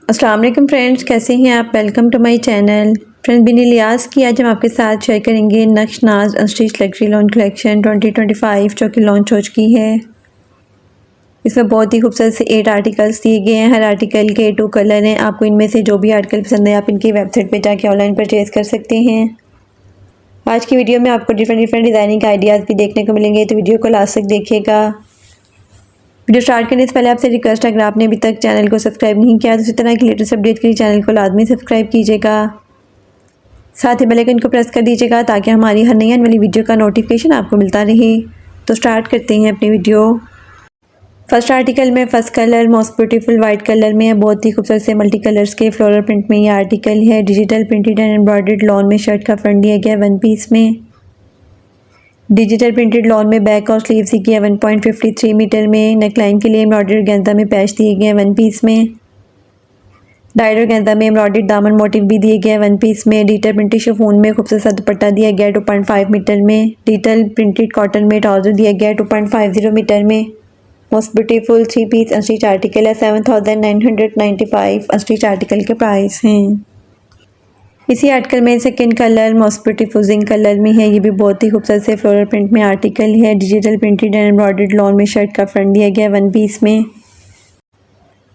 अस्सलाम वालेकुम फ्रेंड्स, कैसे हैं आप। Welcome to my channel. Friends, बिन इलियास की आज हम आपके साथ शेयर करेंगे नक्श नाज अनस्टिच लग्जरी लॉन कलेक्शन 2025 जो कि लॉन्च हो चुकी है। इसमें बहुत ही खूबसूरत से 8 आर्टिकल्स दिए गए हैं। हर आर्टिकल के 2 कलर हैं। आपको इनमें से जो भी आर्टिकल पसंद है आप इनकी वेबसाइट पर जाके ऑनलाइन परचेज़ कर सकते हैं। आज की वीडियो में आपको डिफरेंट डिज़ाइनिंग आइडियाज़ भी देखने को मिलेंगे, तो वीडियो को लास्ट तक देखिएगा। वीडियो स्टार्ट करने से पहले आपसे रिक्वेस्ट है, अगर आपने अभी तक चैनल को सब्सक्राइब नहीं किया तो इसी तरह की लेटेस्ट अपडेट के लिए चैनल को लाजमी सब्सक्राइब कीजिएगा। साथ ही बेल आइकन को प्रेस कर दीजिएगा ताकि हमारी हर नई आने वाली वीडियो का नोटिफिकेशन आपको मिलता रहे। तो स्टार्ट करते हैं अपनी वीडियो। फर्स्ट आर्टिकल में first colour most beautiful white colour में है। बहुत ही खूबसूरत से मल्टी कलर्स के फ्लोरल प्रिंट में ये आर्टिकल है। Digital printed and embroidered lawn में शर्ट का फ्रंट दिया गया 1 पीस में। डिजिटल प्रिंटेड लॉन में बैक और स्लीव्स दी गई है 1.53 मीटर में। नेकलाइन के लिए एम्ब्रॉयडर्ड गेंदा में पैच दिए गए हैं 1 पीस में। डायडर गेंदा में एम्ब्रॉयडर्ड दामन मोटिव भी दिए गए हैं 1 पीस में। डिजिटल प्रिंटेड शिफॉन में खूबसूरत सा दुपट्टा दिया गया 2.5 मीटर में। डिजिटल प्रिंटेड कॉटन में ट्राउजर दिया गया 2.50 मीटर में। Most beautiful 3 piece unstitch article है। 7995 अनस्टिच आर्टिकल के प्राइस हैं। इसी आर्टिकल में second colour most beautiful zinc colour में है। ये भी बहुत ही खूबसूरत से फ्लोरल प्रिंट में आर्टिकल है। Digital printed and embroidered lawn में शर्ट का फ्रंट दिया गया 1 पीस में।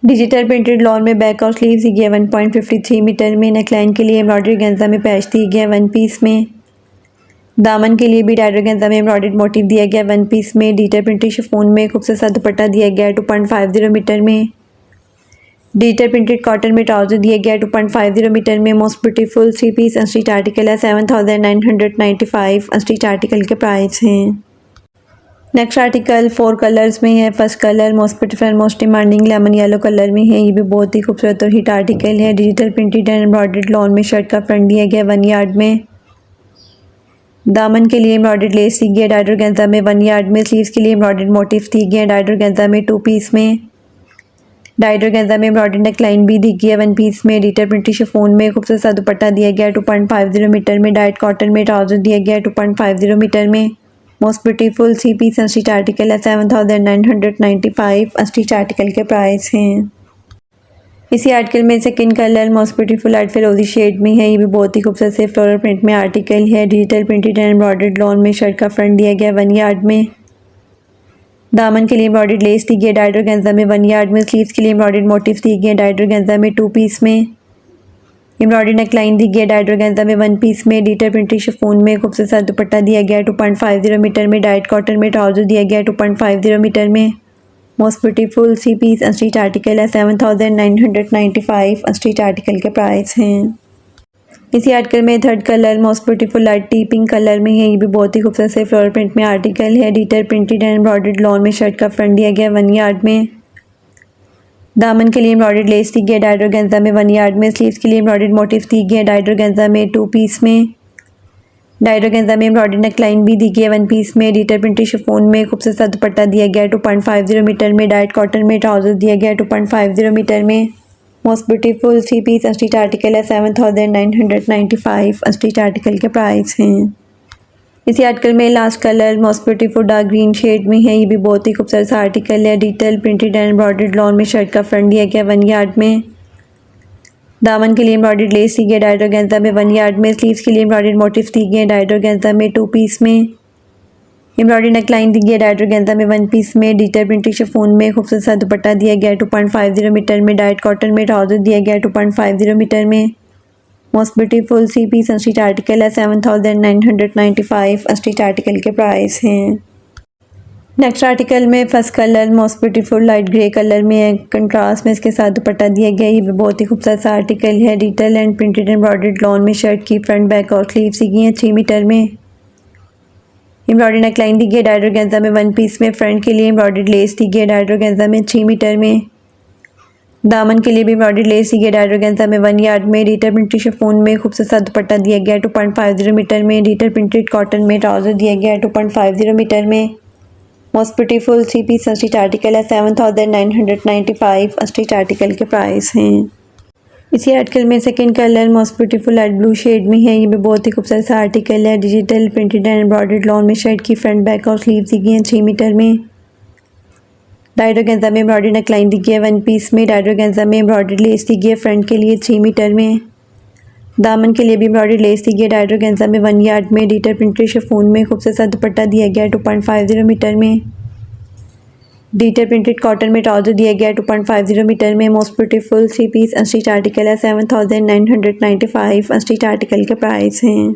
डिजिटल प्रिंटेड लॉन में बैक और स्लीव्स दी गई 1.53 मीटर में। नेकलाइन के लिए एम्ब्रॉयडर्ड गेंजा में पैच दिए गया 1 पीस में। दामन के लिए भी डायडर गेंजा में एम्ब्रॉयडर्ड मोटिव दिया गया 1 पीस में। डिजिटल प्रिंटेड शिफॉन में खूबसूरत सा दुपट्टा दिया गया 2.50 मीटर में। डिजिटल प्रिंटेड कॉटन में ट्राउजर दिया गया 2.50 मीटर में। Most beautiful 3 piece unstitch article है। 7995 अनस्टिच आर्टिकल के प्राइस हैं। नेक्स्ट आर्टिकल 4 कलर्स में है। First colour most beautiful most demanding lemon yellow colour में है। ये भी बहुत ही खूबसूरत और हिट आर्टिकल है। Digital printed and embroidered lawn में शर्ट का फ्रंट दिया गया 1 यार्ड में। दामन के लिए एम्ब्रॉयडर्ड लेस दी गई है डायडर गेंजा में 1 यार्ड में। स्लीव्स के लिए एम्ब्रॉयडर्ड मोटिव दी गए हैं डायडर गेंजा में 2 पीस में। डायडर गेंजा में एम्ब्रॉयडर्ड नेकलाइन भी दी गई है 1 पीस में। डिजिटल प्रिंटेड शिफॉन में खूबसूरत सा दुपट्टा दिया गया 2.50 मीटर में। डाइट कॉटन में ट्राउजर दिया गया 2.50 मीटर में। Most beautiful 3 piece unstitch article है। 7995 अनस्टिच आर्टिकल के प्राइस हैं। इसी आर्टिकल में second colour most beautiful light फिरोजी शेड में है। ये भी बहुत ही खूबसूरत से फ्लोरल प्रिंट में आर्टिकल है। Digital printed and embroidered lawn में शर्ट का फ्रंट दिया गया 1 यार्ड में। दामन के लिए एम्ब्रॉयडर्ड लेस दी गई है डायडर गेंजा में 1 यार्ड में। स्लीव्स के लिए एम्ब्रॉयडर्ड मोटिव दी गई है डायडर गेंजा में 2 पीस में। एम्ब्रॉयडर्ड नेकलाइन दी गई है डायडर गेंजा में 1 पीस में। डिजिटल प्रिंटेड शिफॉन में खूबसूरत सा दुपट्टा दिया गया 2.50 मीटर में। डाइट कॉटन में ट्राउजर दिया गया 2.50 मीटर में। Most beautiful 3 piece unstitch article है। 7995 अनस्टिच आर्टिकल के प्राइस हैं। इसी आर्टिकल में third colour most beautiful light T pink colour में है। ये भी बहुत ही खूबसूरत से फ्लोरल प्रिंट में आर्टिकल है। Digital printed and embroidered lawn में शर्ट का फ्रंट दिया गया 1 यार्ड में। दामन के लिए एम्ब्रॉयडर्ड लेस दी गई है डायडर गेंजा में 1 यार्ड में। स्लीव्स के लिए एम्ब्रॉयडर्ड मोटिव दी गई है डायडर गेंजा में 2 पीस में। डायडर गेंजा में एम्ब्रॉयडर्ड नेकलाइन भी दी गई है 1 पीस में। डिजिटल प्रिंटेड शिफॉन में खूबसूरत सा दुपट्टा दिया गया 2.50 मीटर में। डाइट कॉटन में ट्राउजर दिया गया 2.50 मीटर में। Most beautiful 3 piece unstitch article है। 7995 अनस्टिच आर्टिकल के प्राइस हैं। इसी आर्टिकल में last colour most beautiful dark green shade में है। ये भी बहुत ही खूबसूरत सा आर्टिकल है। Digital printed and embroidered lawn में शर्ट का फ्रंट दिया गया 1 यार्ड में। दामन के लिए एम्ब्रॉयडर्ड लेस दी गई है डायडर गेंजा में 1 यार्ड में। स्लीव्स के लिए एम्ब्रॉयडर्ड मोटिव दी गए हैं डायडर गेंजा में 2 पीस में। एम्ब्रॉयडर्ड नेकलाइन दी गई है डायडर गेंजा में 1 पीस में। डिजिटल प्रिंटेड शिफॉन में खूबसूरत सा दुपट्टा दिया गया 2.50 मीटर में। डाइट कॉटन में ट्राउजर दिया गया 2.50 मीटर में। Most beautiful 3 piece unstitch article है। 7995 अनस्टिच आर्टिकल के प्राइस हैं। नेक्स्ट आर्टिकल में first colour most beautiful light grey colour में है। कंट्रास्ट में इसके साथ दुपट्टा दिया गया। ये भी बहुत ही खूबसूरत सा आर्टिकल है। Digital and printed embroidered lawn में शर्ट की फ्रंट बैक और स्लीव्स दी गई हैं 3 मीटर में। एम्ब्रॉयडर्ड नेकलाइन दी गई है डायडर गेंजा में 1 पीस में। फ्रंट के लिए एम्ब्रॉयडर्ड लेस दी गई है डायडर गेंजा में 3 मीटर में। दामन के लिए भी एम्ब्रॉयडर्ड लेस दी गई है डायडर गेंजा में 1 यार्ड में। डिजिटल प्रिंटेड शिफॉन में खूबसूरत सा दुपट्टा दिया गया 2.50 मीटर में। डिजिटल प्रिंटेड कॉटन में ट्राउजर दिया गया 2.50 मीटर में। Most beautiful 3 piece unstitch article है। 7995 अनस्टिच आर्टिकल के प्राइस हैं। इसी आर्टिकल में second colour most beautiful light blue shade में है। ये भी बहुत ही खूबसूरत सा आर्टिकल है। Digital printed and embroidered lawn में शर्ट की फ्रंट बैक और स्लीव्स दी गई हैं 3 मीटर में। डाइड ऑर्गेन्जा में एम्ब्रॉयडर्ड नेकलाइन दी गई है वन पीस में। डाइड ऑर्गेन्जा में एम्ब्रॉयडर्ड लेस दी गई है फ्रंट के लिए 3 मीटर में। दामन के लिए भी एम्ब्रॉयडर्ड लेस दी गई है डाइड ऑर्गेन्जा में 1 यार्ड में। डिजिटल प्रिंटेड शिफॉन में खूबसूरत दुपट्टा दिया गया है 2.50 मीटर में। डिजिटल प्रिंटेड कॉटन में ट्राउजर दिया गया है 2.50 मीटर में। Most beautiful 3 piece unstitch article है 7995 अनस्टिच आर्टिकल के प्राइस हैं।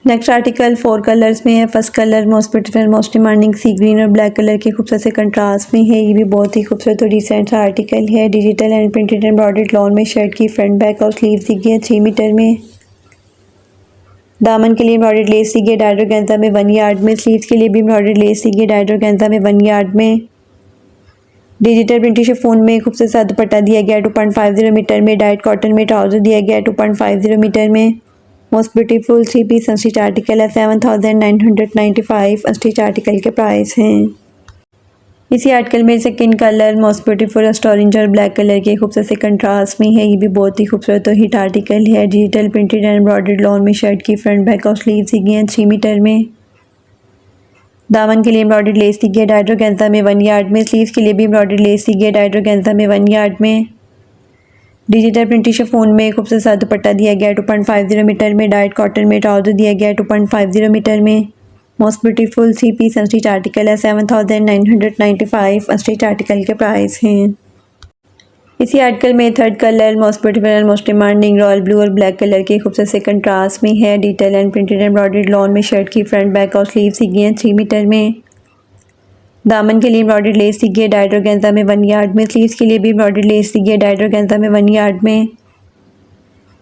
नेक्स्ट आर्टिकल 4 कलर्स में है। First colour most beautiful most demanding sea green और ब्लैक कलर के खूबसूरत से कंट्रास्ट में है। ये भी बहुत ही खूबसूरत और डिसेंट सा आर्टिकल है। Digital and printed embroidered lawn में शर्ट की फ्रंट बैक और स्लीव्स दी गई है 3 मीटर में। दामन के लिए एम्ब्रॉयडर्ड लेस दी गई है डाइड ऑर्गेन्जा में 1 यार्ड में। स्लीव्स के लिए भी एम्ब्रॉयडर्ड लेस दी गई है डाइड ऑर्गेन्जा में 1 यार्ड में। डिजिटल प्रिंटेड शिफॉन में खूबसूरत सा दुपट्टा दिया गया है 2.50 मीटर में। डाइट कॉटन में ट्राउजर दिया गया है 2.50 मीटर में। Most beautiful 3 piece unstitch article है 7995 अनस्टिच आर्टिकल के प्राइस हैं। इसी आर्टिकल में second colour most beautiful orange और ब्लैक कलर के खूबसूरत से कंट्रास्ट में है। ये भी बहुत ही खूबसूरत और हिट आर्टिकल है। Digital printed and embroidered lawn में शर्ट की फ्रंट बैक और स्लीव्स दी गई हैं 3 मीटर में। दामन के लिए एम्ब्रॉयडर्ड लेस दी गई है डाइड ऑर्गेन्जा में 1 यार्ड में। स्लीव्स के लिए भी एम्ब्रॉयडर्ड लेस दी गई है डाइड ऑर्गेन्जा में 1 यार्ड में। डिजिटल प्रिंटेड शिफॉन में खूबसूरत सा दुपट्टा दिया गया है 2.50 मीटर में। डाइट कॉटन में ट्राउजर दिया गया है 2.50 मीटर में। Most beautiful 3 piece unstitch article है 7995 अनस्टिच आर्टिकल के प्राइस हैं। इसी आर्टिकल में third colour most beautiful and most demanding royal blue और ब्लैक कलर के खूबसूरत से कंट्रास्ट में है। Digital and printed embroidered lawn में शर्ट की फ्रंट बैक और स्लीव्स दी गई हैं 3 मीटर में। दामन के लिए एम्ब्रॉयडर्ड लेस दी गई है डाइड ऑर्गेन्जा में 1 यार्ड में। स्लीव्स के लिए भी एम्ब्रॉयडर्ड लेस दी गई है डाइड ऑर्गेन्जा में 1 यार्ड में।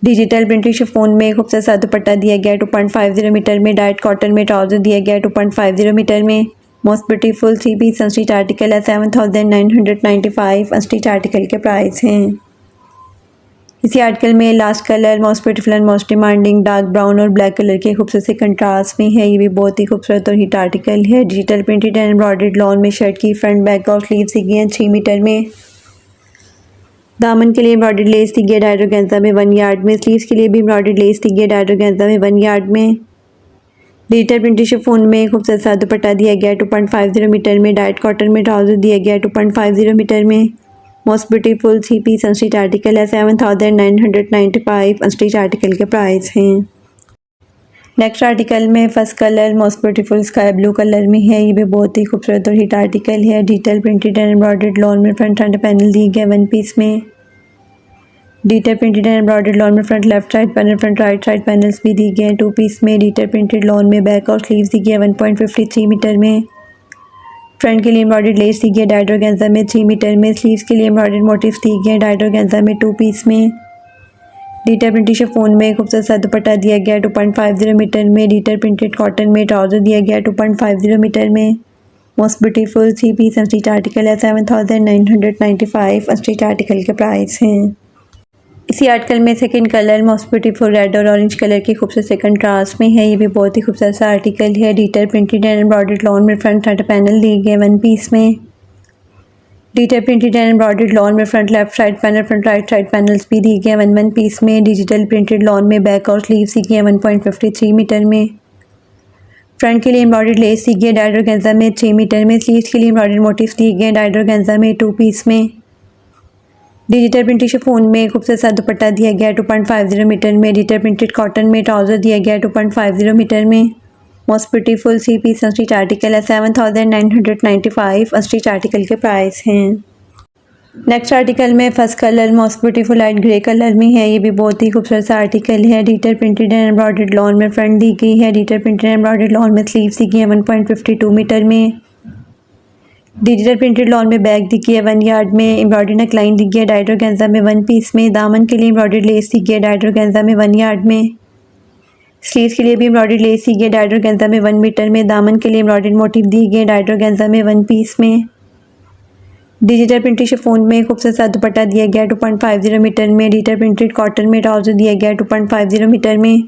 डिजिटल प्रिंटेड शिफॉन में खूबसूरत सा दुपट्टा दिया गया है 2.50 मीटर में। डाइट कॉटन में ट्राउजर दिया गया है 2.50 मीटर में। Most beautiful 3 piece unstitch article है 7995 अनस्टिच आर्टिकल के प्राइस हैं। इसी आर्टिकल में last colour most beautiful and most demanding dark brown और ब्लैक कलर के खूबसूरत से कंट्रास्ट में है। ये भी बहुत ही खूबसूरत और हिट आर्टिकल है। Digital printed and embroidered lawn में शर्ट की फ्रंट बैक और स्लीव्स दी गई हैं 3 मीटर में। दामन के लिए एम्ब्रॉयडर्ड लेस दी गई है डाइड ऑर्गेन्जा में 1 यार्ड में। स्लीव्स के लिए भी एम्ब्रॉयडर्ड लेस दी गई है डाइड ऑर्गेन्जा में 1 यार्ड में। डिजिटल प्रिंटेड शिफॉन में खूबसूरत सा दुपट्टा दिया गया है 2.50 मीटर में। डाइट कॉटन में ट्राउजर दिया गया है 2.50 मीटर में। Most beautiful 3 piece unstitch article है 7995 अनस्टिच आर्टिकल के प्राइस हैं। नेक्स्ट आर्टिकल में first colour most beautiful sky blue colour में है। ये भी बहुत ही खूबसूरत और हिट आर्टिकल है। Digital printed and embroidered lawn में फ्रंट पैनल दी गए 1 पीस में। Digital printed and embroidered lawn में front left side panel front right side panels भी दी गए हैं 2 पीस में। डिजिटल प्रिंटेड लॉन में बैक और स्लीव्स दी गई है 1.53 मीटर में। फ्रंट के लिए एम्ब्रॉयडर्ड लेस दी गई है डाइड ऑर्गेन्जा में 3 मीटर में। स्लीव्स के लिए एम्ब्रॉयडर्ड मोटिव्स दी गए हैं डाइड ऑर्गेन्जा में 2 पीस में। डिजिटल प्रिंटेड शिफॉन में खूबसूरत सा दुपट्टा दिया गया है 2.50 मीटर में। डिजिटल प्रिंटेड कॉटन में ट्राउजर दिया गया है 2.50 मीटर में। Most beautiful 3 piece unstitch article है 7995 अनस्टिच आर्टिकल के प्राइस हैं। इसी आर्टिकल में second colour most beautiful red और ऑरेंज कलर की खूबसूरत से कंट्रास्ट में है। ये भी बहुत ही खूबसूरत सा आर्टिकल है। Digital printed and embroidered lawn में फ्रंट पैनल दिए गए 1 पीस में। Digital printed and embroidered lawn में front left side panel front right side panels भी दिए गए 1 पीस में। डिजिटल प्रिंटेड लॉन में बैक और स्लीव्स दी गई हैं 1.53 मीटर में। फ्रंट के लिए एम्ब्रॉयडर्ड लेस दी गई है डाइड ऑर्गेन्जा में 3 मीटर में। स्लीव्स के लिए एम्ब्रॉयडर्ड मोटिव्स दिए गए हैं डाइड ऑर्गेन्जा में 2 पीस में। डिजिटल प्रिंटेड शिफॉन में खूबसूरत सा दुपट्टा दिया गया है 2.50 मीटर में। डिजिटल प्रिंटेड कॉटन में ट्राउजर दिया गया है 2.50 मीटर में। Most beautiful 3 piece unstitch article है 7995 अनस्टिच आर्टिकल के प्राइस हैं। नेक्स्ट आर्टिकल में first colour most beautiful light grey colour में है। ये भी बहुत ही खूबसूरत सा आर्टिकल है। Digital printed and embroidered lawn में फ्रंट दी गई है। Digital printed and embroidered lawn में स्लीव्स दी गई है 1.52 मीटर में। डिजिटल प्रिंटेड लॉन में बैक दी गई है 1 यार्ड में। एम्ब्रॉयडर्ड नेकलाइन दी गई है डाइड ऑर्गेन्जा में 1 पीस में। दामन के लिए एम्ब्रॉयडर्ड लेस दी गई है डाइड ऑर्गेन्जा में 1 यार्ड में। स्लीव्स के लिए भी एम्ब्रॉयडर्ड लेस दी गई है डाइड ऑर्गेन्जा में 1 मीटर में। दामन के लिए एम्ब्रॉयडर्ड मोटिव दी गई है डाइड ऑर्गेन्जा में 1 पीस में। डिजिटल प्रिंटेड शिफॉन में खूबसूरत सा दुपट्टा दिया गया है 2.50 मीटर में। डिजिटल प्रिंटेड कॉटन में ट्राउजर दिया गया है 2.50 मीटर में।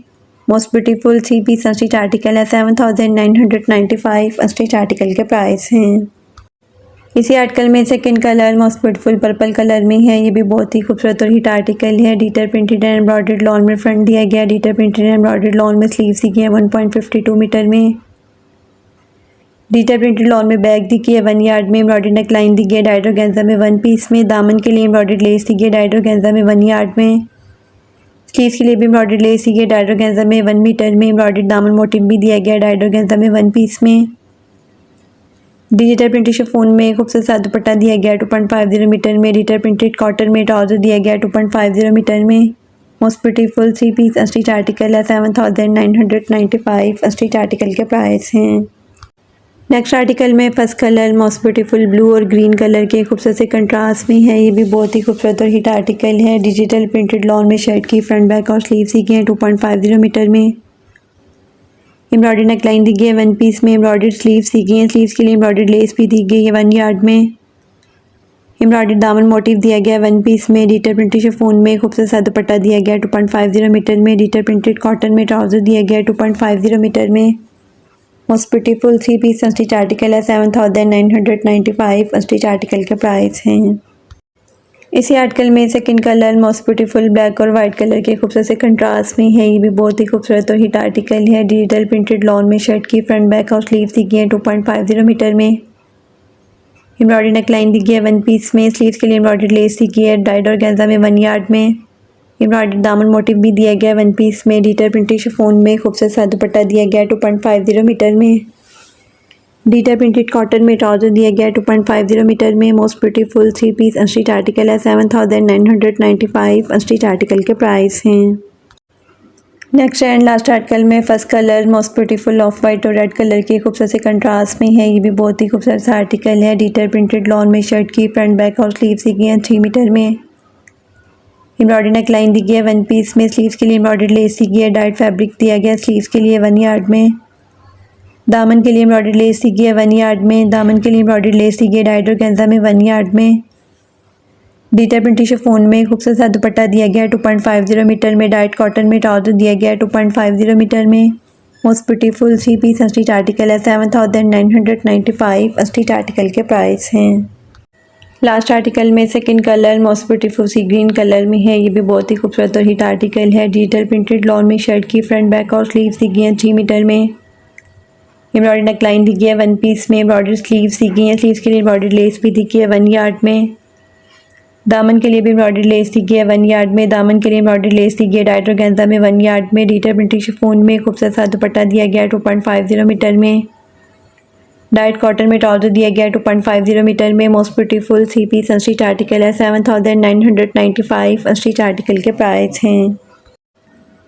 Most beautiful 3 piece unstitch article है 7995 अनस्टिच आर्टिकल के प्राइस हैं। इसी आर्टिकल में second colour most beautiful purple colour में है। ये भी बहुत ही खूबसूरत और हिट आर्टिकल है। Digital printed and embroidered lawn में फ्रंट दिया गया है। Digital printed and embroidered lawn में स्लीव्स दी गई है 1.52 मीटर में। डिजिटल प्रिंटेड लॉन में बैग दी गई है 1 यार्ड में, एम्ब्रॉयडरी नेक लाइन दी गई है डाइड ऑर्गेन्जा में 1 पीस में। दामन के लिए एम्ब्रॉयडरी लेस दी गई है डाइड ऑर्गेन्जा में 1 यार्ड में। स्लीव्स के लिए भी एम्ब्रॉयडरी लेस दी गई है डाइड ऑर्गेन्जा में 1 मीटर में। एम्ब्रॉयडरी दामन मोटिव भी दिया गया है डाइड ऑर्गेन्जा में 1 पीस में। डिजिटल प्रिंटेड शिफॉन में खूबसूरत सा दुपट्टा दिया गया 2.50 मीटर में। डिजिटल प्रिंटेड कॉटन में ट्राउजर दिया गया 2.50 मीटर में। Most beautiful 3 piece unstitch article है 7995 अनस्टिच आर्टिकल के प्राइस हैं। नेक्स्ट आर्टिकल में first colour most beautiful blue और ग्रीन कलर के खूबसूरत से कंट्रास्ट में है। ये भी बहुत ही खूबसूरत और हिट आर्टिकल है। डिजिटल प्रिंटेड लॉन में शर्ट की फ्रंट बैक और स्लीव सी गए हैं 2.50 मीटर में। एम्ब्रॉयडरी नेक लाइन दी गई है 1 पीस में। एम्ब्रॉयडरी स्लीव सी गई हैं। स्लीव्स के लिए एम्ब्रॉयडरी लेस भी दी गई है 1 यार्ड में। एम्ब्रॉयडरी दामन मोटिव दिया गया 1 पीस में। डिजिटल प्रिंटेड शिफॉन में खूबसूरत सा दुपट्टा दिया गया 2.50 मीटर में। डिजिटल प्रिंटेड कॉटन में ट्राउजर दिया गया 2.50 मीटर में। Most beautiful 3 piece unstitch article है 7995 अनस्टिच आर्टिकल के प्राइस हैं। इसी आर्टिकल में second colour most beautiful black और वाइट कलर के खूबसूरत से कंट्रास्ट में है। ये भी बहुत ही खूबसूरत और हिट आर्टिकल है। डिजिटल प्रिंटेड लॉन में शर्ट की फ्रंट बैक और स्लीव दी गई है 2.50 मीटर में। एम्ब्रॉयडरी नेक लाइन दी गई है 1 पीस में। स्लीव्स के लिए एम्ब्रॉयडरी लेस दी गई है डाइड ऑर्गेन्जा में 1 यार्ड में। एम्ब्रॉयडरी दामन मोटिव भी दिया गया 1 पीस में। डिजिटल प्रिंटेड शिफॉन में खूबसूरत सा दुपट्टा दिया गया 2.50 मीटर में। डिजिटल प्रिंटेड कॉटन में ट्राउजर दिया गया 2.50 मीटर में। Most beautiful 3 piece unstitch article है 7995 अनस्टिच आर्टिकल के प्राइस हैं। नेक्स्ट एंड लास्ट आर्टिकल में first colour most beautiful off white और रेड कलर के खूबसूरत से कंट्रास्ट में है। ये भी बहुत ही खूबसूरत सा आर्टिकल है। डिजिटल प्रिंटेड लॉन में शर्ट की फ्रंट बैक और स्लीव दी गई हैं 3 मीटर में। एम्ब्रॉयडरी नेक लाइन दी गई है 1 पीस में। स्लीव्स के लिए एम्ब्रॉयडरी लेस दी गई है डाइट फैब्रिक दिया गया स्लीव्स के लिए 1 यार्ड में। दामन के लिए एम्ब्रॉयडरी लेस दी गई है 1 यार्ड में। दामन के लिए एम्ब्रॉयडरी लेस दी गई है डाइट ऑर्गेन्जा में 1 यार्ड में। डिजिटल प्रिंटेड शिफॉन में खूबसूरत सा दुपट्टा दिया गया 2.50 मीटर में। डाइट कॉटन में ट्राउजर दिया गया 2.50 मीटर में। Most beautiful 3 piece unstitch article है 7995 अनस्टिच आर्टिकल के प्राइस हैं। लास्ट आर्टिकल में second colour most beautiful sea green colour में है। ये भी बहुत ही खूबसूरत और हिट आर्टिकल है। डिजिटल प्रिंटेड लॉन में शर्ट की फ्रंट बैक और स्लीव दी गई हैं 3 मीटर में। एम्ब्रॉयडरी नेक लाइन दी गई है 1 पीस में। एम्ब्रॉयडरी स्लीव्स दी गई हैं। स्लीव्स के लिए एम्ब्रॉयडरी लेस भी दी गई है 1 यार्ड में। दामन के लिए भी एम्ब्रॉयडरी लेस दी गई है 1 यार्ड में। दामन के लिए एम्ब्रॉयडरी लेस दी गई है डाइट ऑर्गेन्जा में 1 यार्ड में। डिजिटल प्रिंटेड शिफॉन में खूबसूरत सा दुपट्टा दिया गया 2.50 मीटर में। डाइट कॉटन में ट्राउजर दिया गया 2.50 मीटर में। Most beautiful 3 piece unstitch article है 7995 अनस्टिच आर्टिकल के प्राइस हैं।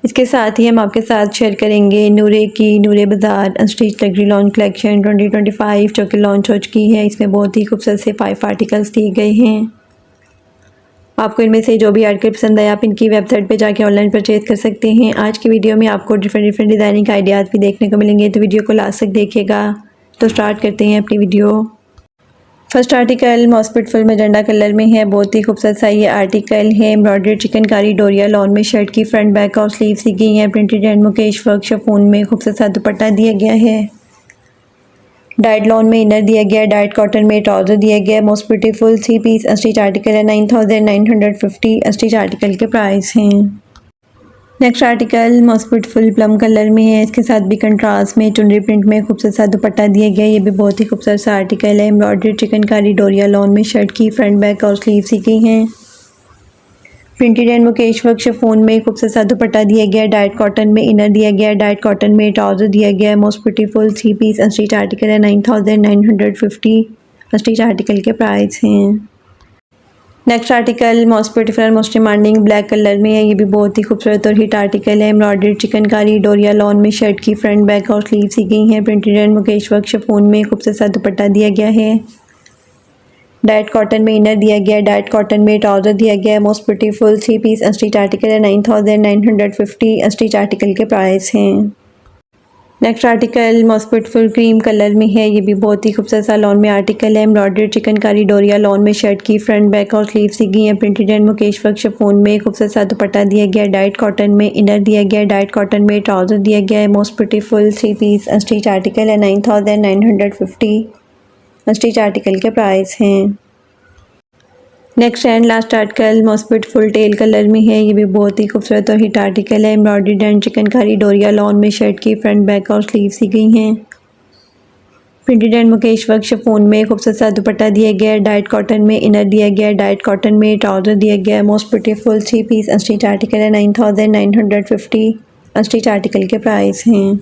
इसके साथ ही हम आपके साथ शेयर करेंगे नूरे की नूरे बाज़ार अनस्टिच लग्जरी लॉन्च कलेक्शन 2025 जो कि लॉन्च हो चुकी है। इसमें बहुत ही खूबसूरत से 5 आर्टिकल्स दिए गए हैं। आपको इनमें से जो भी आर्टिकल पसंद आए आप इनकी वेबसाइट पे जाके ऑनलाइन परचेज कर सकते हैं। आज की वीडियो में आपको डिफरेंट डिज़ाइनिंग आइडियाज़ भी देखने को मिलेंगे, तो वीडियो को लास्ट तक देखिएगा। तो स्टार्ट करते हैं अपनी video. First article most beautiful मैजेंडा colour में है। बहुत ही खूबसूरत सा ये आर्टिकल है। एम्ब्रॉयडरी चिकनकारी डोरिया लॉन में शर्ट की फ्रंट बैक और स्लीव सी गई हैं। Printed and mukaish work chiffon में खूबसूरत सा दुपट्टा दिया गया है। डाइट लॉन में इनर दिया गया है। डाइट कॉटन में ट्राउजर दिया गया है। Most beautiful 3 piece unstitch article है 9950 अनस्टिच आर्टिकल के प्राइस हैं। Next article most beautiful plum colour में है। इसके साथ भी कंट्रास्ट में चुनरी प्रिंट में खूबसूरत सा दुपट्टा दिया गया है। ये भी बहुत ही खूबसूरत सा आर्टिकल है। एम्ब्रॉयडरी चिकनकारी डोरिया लॉन में शर्ट की फ्रंट बैक और स्लीव सी गई हैं। Printed and mukaish work chiffon में खूबसूरत सा दुपट्टा दिया गया है। डाइट कॉटन में इनर दिया गया है। डाइट कॉटन में ट्राउजर दिया गया है। Most beautiful 3 piece unstitch article है 9950 अनस्टिच आर्टिकल के प्राइस हैं। नेक्स्ट आर्टिकल मोस्ट ब्यूटीफुल और मोस्ट डिमांडिंग ब्लैक कलर में है। ये भी बहुत ही खूबसूरत और हिट आर्टिकल है। एम्ब्रॉयडरी चिकनकारी डोरिया लॉन में शर्ट की फ्रंट बैक और स्लीव सी गई हैं। Printed and mukaish work chiffon में खूबसूरत सा दुपट्टा दिया गया है। डाइट कॉटन में इनर दिया गया है। डाइट कॉटन में ट्राउजर दिया गया है। Most beautiful 3 piece unstitch article है 9950 अनस्टिच आर्टिकल के प्राइस हैं। Next article most beautiful cream colour में है। ये भी बहुत ही खूबसूरत सा लॉन में आर्टिकल है। एम्ब्रॉयडरी चिकनकारी डोरिया लॉन में शर्ट की फ्रंट बैक और स्लीव सी गई हैं। Printed and mukaish work chiffon में खूबसूरत सा दुपट्टा दिया गया है। डाइट कॉटन में इनर दिया गया है। डाइट कॉटन में ट्राउजर दिया गया है। Most beautiful 3 piece unstitch article है 9950 अनस्टिच आर्टिकल के प्राइस हैं। Next and last article most beautiful teal colour में है। ये भी बहुत ही खूबसूरत और हिट आर्टिकल है। Embroidery and chikankari doria lawn में शर्ट की फ्रंट बैक और स्लीव सी गई हैं। Printed and mukaish work chiffon में खूबसूरत सा दुपट्टा दिया गया है। डाइट कॉटन में इनर दिया गया है। डाइट कॉटन में ट्राउज़र दिया गया है। Most beautiful 3 piece unstitch article है। 9950 अनस्टिच आर्टिकल के प्राइस हैं।